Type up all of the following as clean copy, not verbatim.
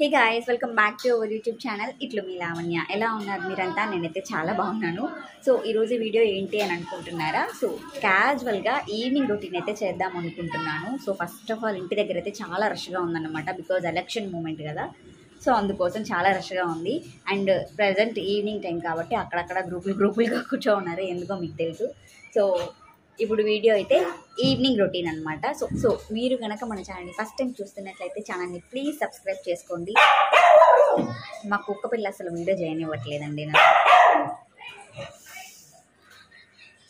Hey guys, welcome back to our YouTube channel. ఇట్లు మీ లావణ్య. ఎలా ఉన్నారు మీరంతా? నేనైతే చాలా బాగున్నాను. సో ఈరోజు వీడియో ఏంటి అని అనుకుంటున్నారా? సో క్యాజువల్గా ఈవినింగ్ రొటీన్ అయితే చేద్దాం అనుకుంటున్నాను. సో ఫస్ట్ ఆఫ్ ఆల్ ఇంటి దగ్గర అయితే చాలా రష్గా ఉందన్నమాట. బికాజ్ ఎలక్షన్ మూమెంట్ కదా, సో అందుకోసం చాలా రష్గా ఉంది. అండ్ ప్రజెంట్ ఈవినింగ్ టైం కాబట్టి అక్కడక్కడ గ్రూపులుగా కూర్చోన్నారు, ఎందుకో మీకు తెలుసు. సో ఇప్పుడు వీడియో అయితే ఈవినింగ్ రొటీన్ అనమాట. సో మీరు కనుక మన ఛానల్ని ఫస్ట్ టైం చూస్తున్నట్లయితే ఛానల్ని ప్లీజ్ సబ్స్క్రైబ్ చేసుకోండి. మా కుక్క పిల్ల అసలు వీడియో చేయనివ్వట్లేదండి నాకు.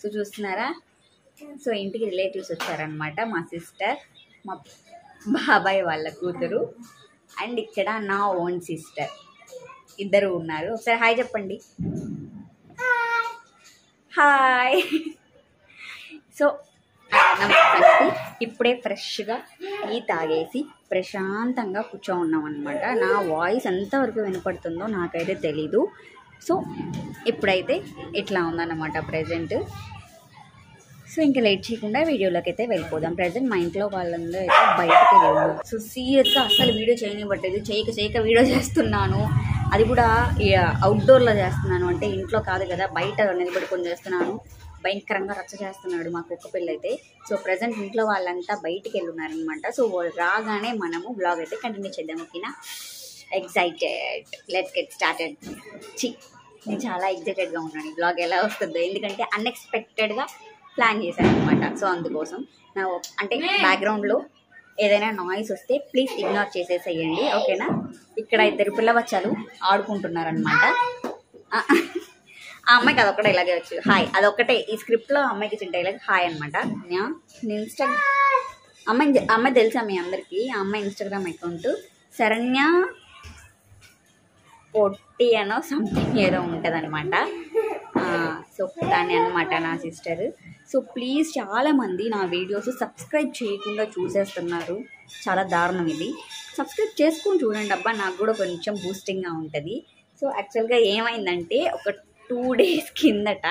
సో చూస్తున్నారా? సో ఇంటికి రిలేటివ్స్ వచ్చారనమాట. మా సిస్టర్, మా బాబాయ్ వాళ్ళ కూతురు, అండ్ ఇక్కడ నా ఓన్ సిస్టర్ ఇద్దరు ఉన్నారు. ఒకసారి హాయ్ చెప్పండి. హాయ్. సో నమస్తే. ఇప్పుడే ఫ్రెష్గా టీ తాగేసి ప్రశాంతంగా కూర్చో ఉన్నాం అనమాట. నా వాయిస్ ఎంతవరకు వినపడుతుందో నాకైతే తెలీదు. సో ఇప్పుడైతే ఇట్లా ఉందన్నమాట ప్రజెంట్. సో ఇంకా లేట్ చేయకుండా వీడియోలోకి అయితే వెళ్ళిపోదాం. ప్రజెంట్ మా ఇంట్లో వాళ్ళందరూ అయితే బయటకు వెళ్ళారు. సో సీరియస్గా అస్సలు వీడియో చేయనివ్వట్లేదు. చేయక వీడియో చేస్తున్నాను. అది కూడా అవుట్డోర్లో చేస్తున్నాను, అంటే ఇంట్లో కాదు కదా, బయట నిలబడుకొని చేస్తున్నాను. భయంకరంగా రచ్చ చేస్తున్నాడు మా కుక్క పిల్ల అయితే. సో ప్రజెంట్ ఇంట్లో వాళ్ళంతా బయటికి వెళ్ళున్నారనమాట. సో వాళ్ళు రాగానే మనము బ్లాగ్ అయితే కంటిన్యూ చేద్దాం, ఓకేనా? Excited, let's get started. నేను చాలా ఎక్సైటెడ్గా ఉన్నాను ఈ బ్లాగ్ ఎలా వస్తుందో, ఎందుకంటే అన్ఎక్స్పెక్టెడ్గా ప్లాన్ చేశాను అనమాట. సో అందుకోసం నా అంటే బ్యాక్గ్రౌండ్లో ఏదైనా నాయిస్ వస్తే ప్లీజ్ ఇగ్నోర్ చేసేసేయండి, ఓకేనా? ఇక్కడ ఇద్దరు పిల్లబచ్చాలు ఆడుకుంటున్నారనమాట. ఆ అమ్మాయికి అదొక్కటే ఇలాగే వచ్చు, హాయ్. అదొక్కటే ఈ స్క్రిప్ట్లో అమ్మాయికి ఇచ్చిన డైలాగ్ హాయ్ అనమాట. నేను అమ్మాయి తెలుసా మీ అందరికీ? ఆ అమ్మాయి ఇన్స్టాగ్రామ్ అకౌంట్ శరణ్య పొట్టి అనో సంథింగ్ ఏదో ఉంటుంది అనమాట. సో దాన్ని అనమాట నా సిస్టర్. సో ప్లీజ్ చాలామంది నా వీడియోస్ సబ్స్క్రైబ్ చేయకుండా చూసేస్తున్నారు, చాలా దారుణం ఇది. సబ్స్క్రైబ్ చేసుకుని చూడండి అబ్బా, నాకు కూడా కొంచెం బూస్టింగ్గా ఉంటుంది. సో యాక్చువల్గా ఏమైందంటే ఒక 2 days కిందట,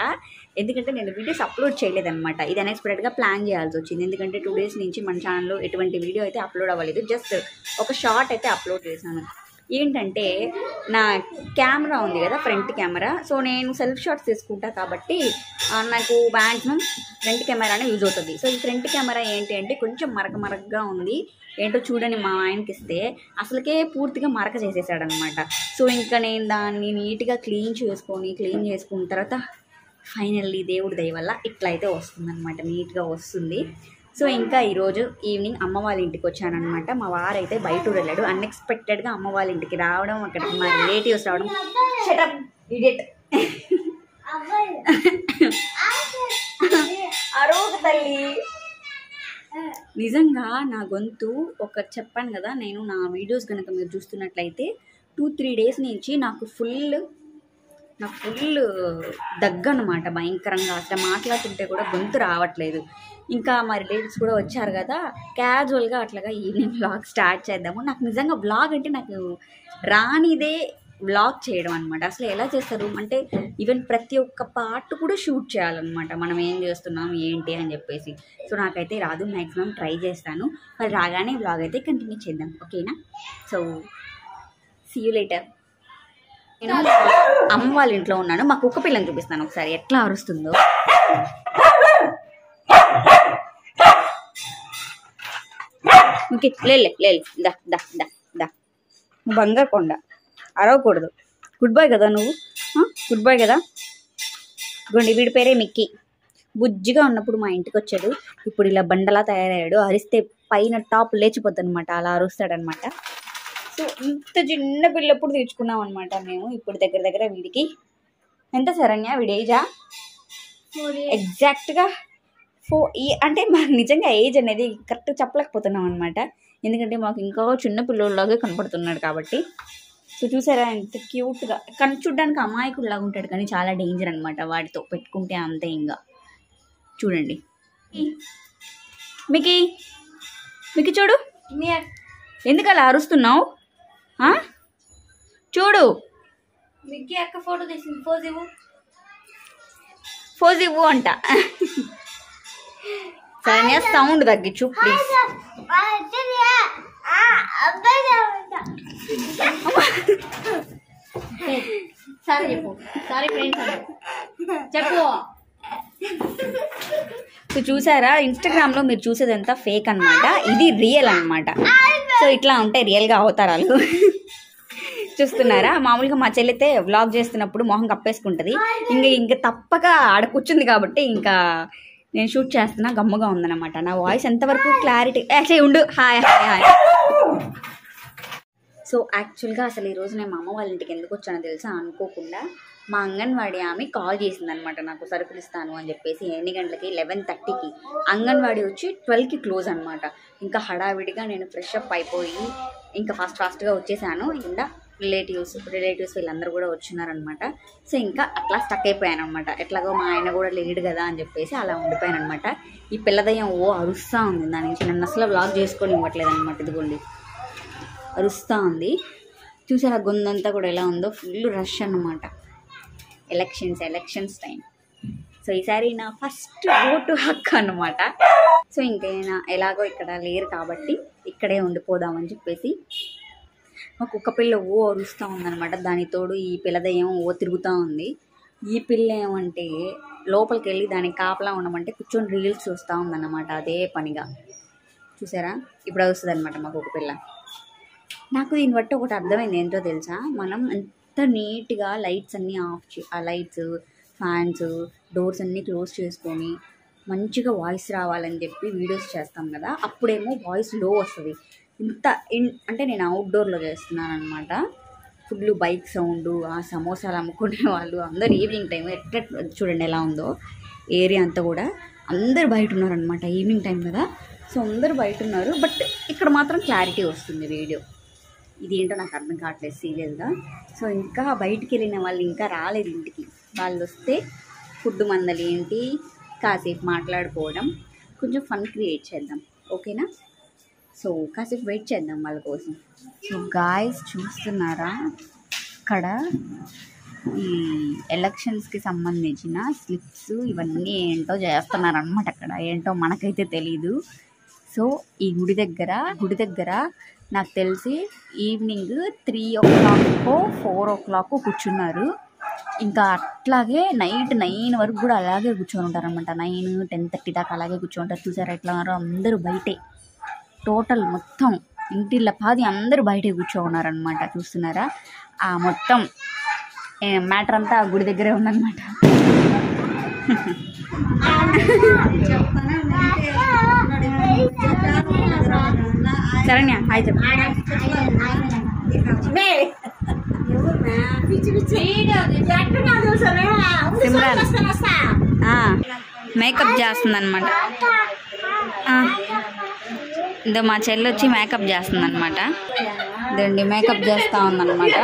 ఎందుకంటే నేను వీడియోస్ అప్లోడ్ చేయలేదన్నమాట. ఇది అన్ఎక్స్పెక్టెడ్గా ప్లాన్ చేయాల్సి వచ్చింది, ఎందుకంటే 2 days నుంచి మన ఛానల్లో ఎటువంటి వీడియో అయితే అప్లోడ్ అవ్వలేదు. జస్ట్ ఒక షార్ట్ అయితే అప్లోడ్ చేశాను. ఏంటంటే నా కెమెరా ఉంది కదా, ఫ్రంట్ కెమెరా. సో నేను సెల్ఫ్ షాట్స్ తీసుకుంటా కాబట్టి నాకు మ్యాక్సిమం ఫ్రంట్ కెమెరానే యూజ్ అవుతుంది. సో ఈ ఫ్రంట్ కెమెరా ఏంటి అంటే కొంచెం మరకగా ఉంది. ఏంటో చూడని మా ఆయనకి ఇస్తే అసలుకే పూర్తిగా మరక చేసేసాడనమాట. సో ఇంకా నేను దాన్ని నీట్గా క్లీన్ చేసుకున్న తర్వాత ఫైనల్లీ దేవుడి దయ వల్ల ఇట్లా అయితే వస్తుందన్నమాట, నీట్గా వస్తుంది. సో ఇంకా ఈరోజు ఈవినింగ్ అమ్మ వాళ్ళ ఇంటికి వచ్చానమాట. మా వారైతే బయట వెళ్ళాడు. అన్ఎక్స్పెక్టెడ్గా అమ్మ వాళ్ళ ఇంటికి రావడం, అక్కడికి మా రిలేటివ్స్ రావడం. అరోగ తల్లి, నిజంగా నా గొంతు ఒకటి చెప్పాను కదా, నేను నా వీడియోస్ కనుక మీరు చూస్తున్నట్లయితే 2-3 days నుంచి నాకు ఫుల్ దగ్గు అనమాట, భయంకరంగా. అసలు మాట్లాడుతుంటే కూడా గొంతు రావట్లేదు. ఇంకా మా రిలేటివ్స్ కూడా వచ్చారు కదా, క్యాజువల్గా అట్లాగా ఈవినింగ్ వ్లాగ్ స్టార్ట్ చేద్దాము. నాకు నిజంగా వ్లాగ్ అంటే నాకు రానిదే వ్లాగ్ చేయడం అనమాట. అసలు ఎలా చేస్తారు అంటే ఈవెన్ ప్రతి ఒక్క పార్ట్ కూడా షూట్ చేయాలన్నమాట, మనం ఏం చేస్తున్నాం ఏంటి అని చెప్పేసి. సో నాకైతే రాదు, మ్యాక్సిమం ట్రై చేస్తాను. మరి రాగానే వ్లాగ్ అయితే కంటిన్యూ చేద్దాం, ఓకేనా? So see you later. నేను అమ్మ వాళ్ళ ఇంట్లో ఉన్నాను. మా కుక్క పిల్లని చూపిస్తాను ఒకసారి ఎట్లా అరుస్తుందో. ఓకే, లే దా బంగారుకొండ, అరవకూడదు. గుడ్ బాయ్ కదా నువ్వు, గుడ్ బాయ్ కదా. గుండి వీడి పేరే మిక్కీ. బుజ్జిగా ఉన్నప్పుడు మా ఇంటికి వచ్చాడు, ఇప్పుడు ఇలా బండలా తయారయ్యాడు. అరిస్తే పైన టాప్ లేచిపోద్ది అనమాట, అలా అరుస్తాడనమాట. సో ఇంత చిన్న పిల్లప్పుడు తెచ్చుకున్నాం అనమాట మేము. ఇప్పుడు దగ్గర వీడికి ఎంత శరణ్య, వీడి ఏజా ఎగ్జాక్ట్గా 4 అంటే మాకు నిజంగా ఏజ్ అనేది కరెక్ట్గా చెప్పలేకపోతున్నాం అనమాట, ఎందుకంటే మాకు ఇంకా చిన్న పిల్లోళ్ళలాగే కనపడుతున్నాడు కాబట్టి. సో చూసారా ఎంత క్యూట్గా, కానీ చూడ్డానికి అమాయకుడిలాగా ఉంటాడు, కానీ చాలా డేంజర్ అనమాట వాడితో పెట్టుకుంటే, అంతే. ఇంకా చూడండి మికి చూడు, ఎందుకు అలా అరుస్తున్నావు? చూడు, మిక్కీ అక్క ఫోటో తీసింది, ఫోజ్ ఇవ్వు అంట. సరే సౌండ్ తగ్గించు ప్లీజ్. సారీ చెప్పు. సారీ ఫ్రెండ్స్ చెప్పు. సో చూసారా, ఇన్స్టాగ్రామ్లో మీరు చూసేదంతా ఫేక్ అనమాట, ఇది రియల్ అనమాట. సో ఇట్లా ఉంటాయి రియల్గా అవతారాలు. చూస్తున్నారా, మామూలుగా మా చెల్లితే వ్లాగ్ చేస్తున్నప్పుడు మొహం కప్పేసుకుంటుంది. ఇంకా తప్పక ఆడ కూర్చుంది కాబట్టి ఇంకా నేను షూట్ చేస్తున్నా గమ్ముగా ఉందన్నమాట. నా వాయిస్ ఎంతవరకు క్లారిటీ యాక్చువల్లీ ఉండు. Hi hi hi. సో యాక్చువల్గా అసలు ఈరోజు నేను మా అమ్మ వాళ్ళ ఇంటికి ఎందుకు వచ్చానో తెలుసా, అనుకోకుండా మా అంగన్వాడీ ఆమె కాల్ చేసిందనమాట నాకు సరుకులు ఇస్తాను అని చెప్పేసి. ఎన్ని గంటలకి? 11:30కి. అంగన్వాడీ వచ్చి 12కి క్లోజ్ అనమాట. ఇంకా హడావిడిగా నేను ఫ్రెష్ అప్ అయిపోయి ఇంకా ఫాస్ట్గా వచ్చేసాను. ఇంకా రిలేటివ్స్ వీళ్ళందరూ కూడా వచ్చినారనమాట. సో ఇంకా అట్లా స్టక్ అయిపోయాను అనమాట. ఎట్లాగో మా ఆయన కూడా లేడు కదా అని చెప్పేసి అలా ఉండిపోయాను అనమాట. ఈ పిల్లదయ్యం అరుస్తూ ఉంది, దాని నుంచి నన్ను అసలు వ్లాగ్ చేసుకొని ఇవ్వట్లేదు అనమాట. ఇదిగోండి అరుస్తూ ఉంది. చూసారా గొంతంతా కూడా ఎలా ఉందో, ఫుల్ రష్ అన్నమాట. Elections time. సో ఈసారి నా ఫస్ట్ ఓటు హక్కు అన్నమాట. సో ఇంకైనా ఎలాగో ఇక్కడ లేరు కాబట్టి ఇక్కడే ఉండిపోదామని చెప్పేసి మా కుక్క పిల్ల అరుస్తూ ఉందన్నమాట. దాని తోడు ఈ పిల్లదయ్యం తిరుగుతూ ఉంది. ఈ పిల్ల ఏమంటే లోపలికి వెళ్ళి దానికి కాపలా ఉండమంటే కూర్చొని రీల్స్ చూస్తూ ఉందన్నమాట అదే పనిగా. చూసారా ఇప్పుడు వస్తుంది అనమాట మా కుక్క పిల్ల. నాకు దీన్ని బట్టి ఒకటి అర్థమైంది ఏంటో తెలుసా, మనం ఎంత నీట్గా లైట్స్ అన్నీ ఆ లైట్స్, ఫ్యాన్స్, డోర్స్ అన్నీ క్లోజ్ చేసుకొని మంచిగా వాయిస్ రావాలని చెప్పి వీడియోస్ చేస్తాం కదా, అప్పుడేమో వాయిస్ లో వస్తుంది. అంటే నేను అవుట్డోర్లో చేస్తున్నాను అనమాట. ఫుల్ బైక్ సౌండ్, ఆ సమోసాలు అమ్ముకునే వాళ్ళు అందరు ఈవినింగ్ టైం ఎట్లా చూడండి ఎలా ఉందో ఏరియా అంతా కూడా. అందరు బయట ఉన్నారనమాట, ఈవినింగ్ టైం కదా. సో అందరు బయట ఉన్నారు, బట్ ఇక్కడ మాత్రం క్లారిటీ వస్తుంది వీడియో. ఇదేంటో నాకు అర్థం కావట్లేదు సీరియల్గా. సో ఇంకా బయటికి వెళ్ళిన వాళ్ళు ఇంకా రాలేదు ఇంటికి. వాళ్ళు వస్తే ఫుడ్ మందలి ఏంటి కాసేపు మాట్లాడుకోవడం, కొంచెం ఫన్ క్రియేట్ చేద్దాం, ఓకేనా? సో కాసేపు వెయిట్ చేద్దాం వాళ్ళ కోసం. సో గాయ్స్ చూస్తున్నారా, ఇక్కడ ఈ ఎలక్షన్స్కి సంబంధించిన స్లిప్స్ ఇవన్నీ ఏంటో చేస్తున్నారనమాట. అక్కడ ఏంటో మనకైతే తెలీదు. సో ఈ గుడి దగ్గర నాకు తెలిసి ఈవినింగ్ 3 o'clock 4 o'clock కూర్చున్నారు. ఇంకా అట్లాగే నైట్ 9 వరకు కూడా అలాగే కూర్చొని ఉంటారు అనమాట. 9, 10:30 దాకా అలాగే కూర్చోంటారు. చూసారా ఎట్లా ఉన్నారో, అందరూ బయటే, టోటల్ మొత్తం ఇంటిళ్ళ పాది అందరూ బయటే కూర్చోన్నారనమాట. చూస్తున్నారా, ఆ మొత్తం మ్యాటర్ అంతా ఆ గుడి దగ్గరే ఉందన్నమాట. శరణ్య హాయ్ చెప్పు. సిమ్రాన్ మేకప్ చేస్తుంది అనమాట. ఇదో మా చెల్లి వచ్చి మేకప్ చేస్తుంది అనమాట. ఇదండి మేకప్ చేస్తూ ఉందన్నమాట.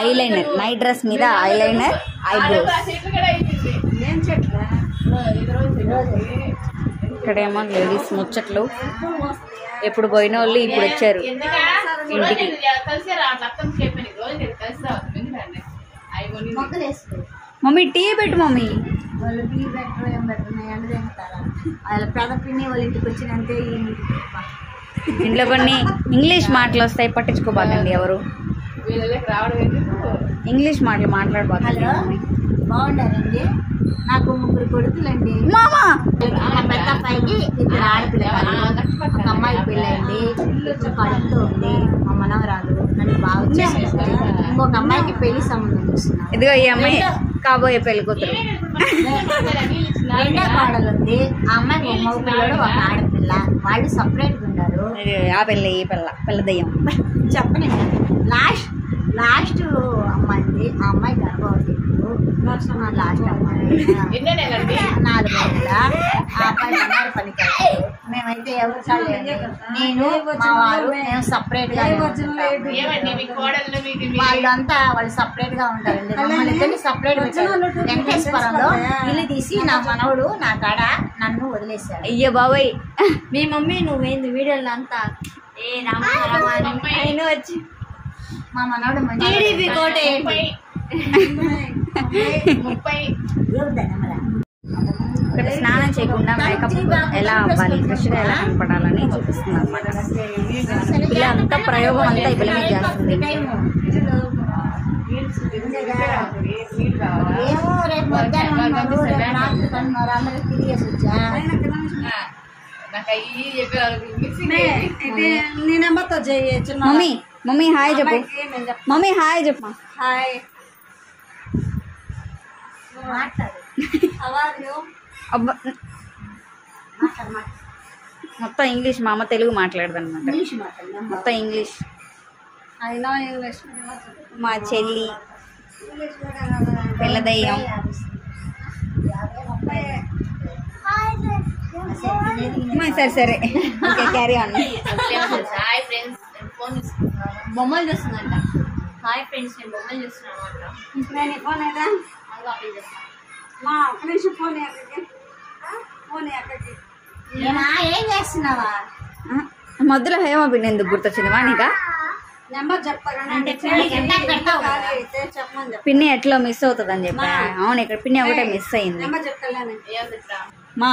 ఐలైనర్, నైట్ డ్రెస్ మీద ఐలైనర్, ఐబ్రోస్. ఇక్కడేమో లేడీస్ ముచ్చట్లు, ఎప్పుడు పోయిన వాళ్ళు ఇప్పుడు వచ్చారు ఇంటికి. మమ్మీ టీ పెట్టు మమ్మీ. వాళ్ళు టీ పెట్టరు, ఏం పెట్టరు, ఎండ తింటారా? వాళ్ళ పెద్ద పిన్ని వాళ్ళ ఇంటికి వచ్చినంతే ఇంట్లో కొన్ని ఇంగ్లీష్ మాటలు వస్తాయి, పట్టించుకోబాకండి ఎవరు. ఇంగ్లీష్ మాటలు మాట్లాడబాకండి. బాగుండారండి. నాకు 3 కొడుకులండి. మామా పెద్ద అబ్బాయికి 2 ఆడపిల్లలు, ఒక అమ్మాయి పెళ్ళండి, కడుపుతో ఉంది, మా మనవరాలు నన్ను బాగా వచ్చేసేది. ఇంకొక అమ్మాయికి పెళ్లి సంబంధం చూస్తున్నారు. ఇదిగో ఈ అమ్మాయి కాబోయే పెళ్లి కూతురు. 2వ కోడలు ఉంది, ఆ అమ్మాయికి 1 మగ పిల్లడు, 1 ఆడపిల్ల. వాళ్ళు సపరేట్గా ఉన్నారు. ఆ పిల్ల ఈ పిల్ల దయ్యం చెప్పండి. లాస్ట్ అమ్మాయి, ఆ అమ్మాయి గర్భవతి. లాస్ట్ అమ్మాయి 4 నెలల, ఆ అబ్బాయి బంగారు పనికి వెళ్తారు. మేమైతే ఎవరు చాలేదు, నేను మా వారు మేము సపరేట్ గా. వాళ్ళంతా వాళ్ళు సపరేట్ గా ఉంటారండి. మమ్మల్ని ఇద్దరిని సపరేట్ పెట్టారు. వెంకటేశ్వరంలో ఇల్లు తీసి నా మనవడు నా కాడ నన్ను వదిలేశాడు. అయ్యో బాబాయ్, మీ మమ్మీ నువ్వేంది వీడియోలో అంతా ఏ రామ వచ్చి మా మనవడు మంచి కోట ఇక్కడ స్నానం చేయకుండా మేకప్ ఎలా అవ్వాలి, ఫ్రెష్గా ఎలా కనపడాలని చూపిస్తుంది అనమాట. ఇలా అంతా ప్రయోగం అంతా ఈ పిల్ల మీద చేస్తుంది. ఏమో రేపు మధ్యాహ్నం అందరికి తిరిగేసి వచ్చా. నీ నెంబర్తో చేయొచ్చు. మమ్మీ హాయ్ చెప్పు. మమ్మీ హాయ్ చెప్పు. హాయ్ మాట్లాడు. అబ్బా మొత్తం ఇంగ్లీష్. మా అమ్మ తెలుగు మాట్లాడదు అనమాట, ఇంగ్లీష్ మాట్లాడు. మొత్తం ఇంగ్లీష్. అయినా ఇంగ్లీష్ మా చెల్లి పిల్లదయ్యం. సరే సరే okay carry on. Hi friends, బొమ్మలు చూస్తుందంట. హాయ్ ఫ్రెండ్స్, నేను బొమ్మలు చూస్తున్నాను అంట. నేను ఫోన్ అయితే మా ఒక్క నిమిషం ఫోన్ ఫోన్ అక్కడికి. ఏం చేస్తున్నావా? మధ్యలో హేమ పిన్ని ఎందుకు గుర్తొచ్చింది వానిగా? నెంబర్ చెప్తాను చెప్పమని చెప్ప. పిన్ని ఎట్లా మిస్ అవుతుంది అని చెప్పా. అవును, ఇక్కడ పిన్ని ఒకటే మిస్ అయింది. నెంబర్ చెప్తాను. మా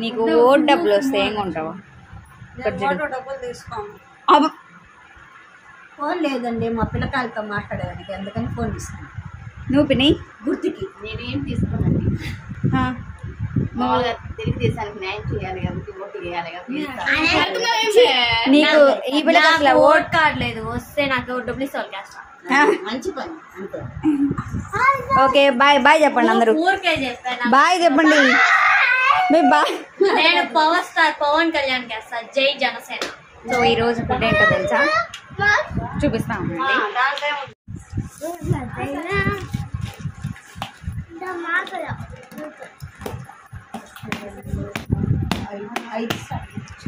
నీకు ఓట్ డబ్బులు వస్తే ఏం కొంటావా? డబ్బులు తీసుకోము. ఫోన్ లేదండి మా పిల్లకాయలతో మాట్లాడేదానికి, అందుకని ఫోన్ తీసుకున్నాను. నువ్వు పిన్ని గుర్తుకి నేనేం తీసుకోనండి. మామూలుగా తిరిగి దేశానికి న్యాయం చేయాలి కదా, ఓటు వేయాలి కదా. నీకు ఈ పిల్లకి అసలు ఓట్ కార్డు లేదు, వస్తే నాకు డబ్బులు ఇస్తా. మంచి పని అంతే. ఓకే బాయ్ బాయ్ చెప్పండి అందరూ. ఊరికే చెప్పాను. బాయ్ చెప్పండి. మీ బాయ్. నేను పవర్ స్టార్ పవన్ కళ్యాణ్ చేస్తా. జై జనసేన. సో ఈ రోజు ఫుడ్ ఏంటో తెలుసా? చూపిస్తామండి.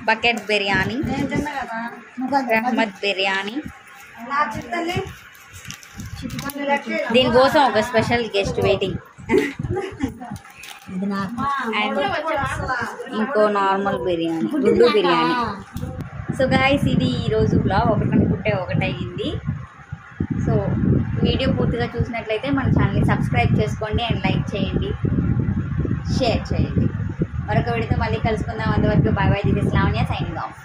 బకెట్ బిర్యానీ, రహమత్ బిర్యానీ. దీనికోసం ఒక స్పెషల్ గెస్ట్ వెయిటింగ్. అండ్ ఇంకో నార్మల్ బిర్యానీ, గుడ్డు బిర్యానీ. సో గాయస్, ఇది ఈరోజు బ్లాగ్. ఒకటనుకుంటే ఒకటయింది. సో వీడియో పూర్తిగా చూసినట్లయితే మన ఛానల్ని సబ్స్క్రైబ్ చేసుకోండి అండ్ లైక్ చేయండి, షేర్ చేయండి. మరొక వీడియోతో మళ్ళీ కలుసుకుందాం. అంతవరకు bye bye. This is Lavanya signing of.